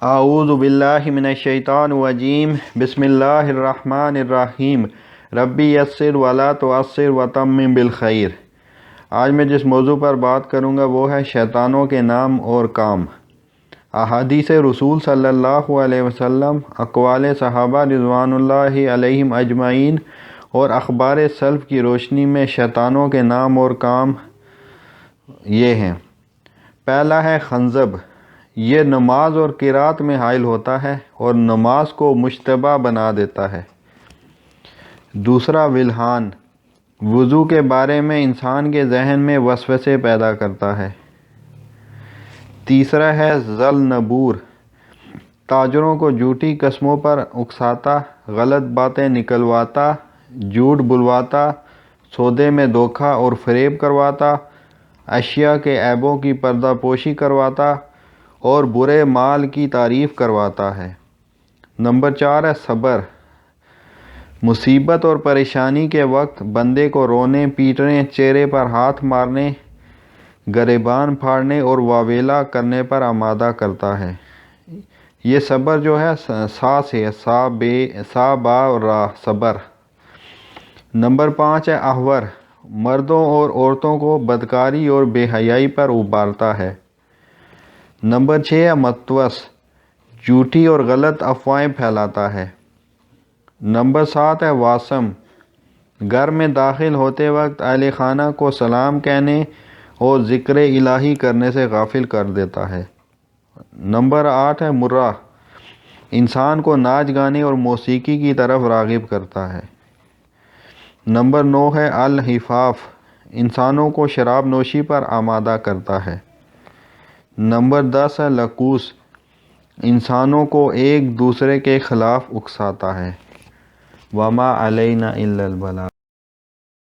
اعوذ باللہ من الشیطان الرجیم بسم اللہ الرحمن الرحیم ربی یسر ولا تعسر وتمم بالخیر۔ آج میں جس موضوع پر بات کروں گا وہ ہے شیطانوں کے نام اور کام۔ احادیث رسول صلی اللہ علیہ وسلم، اقوال صحابہ رضوان اللہ علیہم اجمعین اور اخبار سلف کی روشنی میں شیطانوں کے نام اور کام یہ ہیں۔ پہلا ہے خنزب، یہ نماز اور قرات میں حائل ہوتا ہے اور نماز کو مشتبہ بنا دیتا ہے۔ دوسرا ولہان، وضو کے بارے میں انسان کے ذہن میں وسوسے پیدا کرتا ہے۔ تیسرا ہے ذلنبور، تاجروں کو جھوٹی قسموں پر اکساتا، غلط باتیں نکلواتا، جھوٹ بلواتا، سودے میں دھوکہ اور فریب کرواتا، اشیاء کے عیبوں کی پردہ پوشی کرواتا اور برے مال کی تعریف کرواتا ہے۔ نمبر 4 ہے صبر، مصیبت اور پریشانی کے وقت بندے کو رونے، پیٹنے، چہرے پر ہاتھ مارنے، گریبان پھاڑنے اور واویلا کرنے پر آمادہ کرتا ہے۔ یہ صبر جو ہے سا سے سا با را صبر۔ نمبر 5 ہے احور، مردوں اور عورتوں کو بدکاری اور بے حیائی پر ابھارتا ہے۔ نمبر 6 ہے متوس، جھوٹی اور غلط افواہیں پھیلاتا ہے۔ نمبر 7 ہے واسم، گھر میں داخل ہوتے وقت اہل خانہ کو سلام کہنے اور ذکر الہی کرنے سے غافل کر دیتا ہے۔ نمبر 8 ہے مرہ، انسان کو ناچ گانے اور موسیقی کی طرف راغب کرتا ہے۔ نمبر 9 ہے الحفاف، انسانوں کو شراب نوشی پر آمادہ کرتا ہے۔ نمبر 10 ہے لکوس، انسانوں کو ایک دوسرے کے خلاف اکساتا ہے۔ وما علینا الا البلاغ۔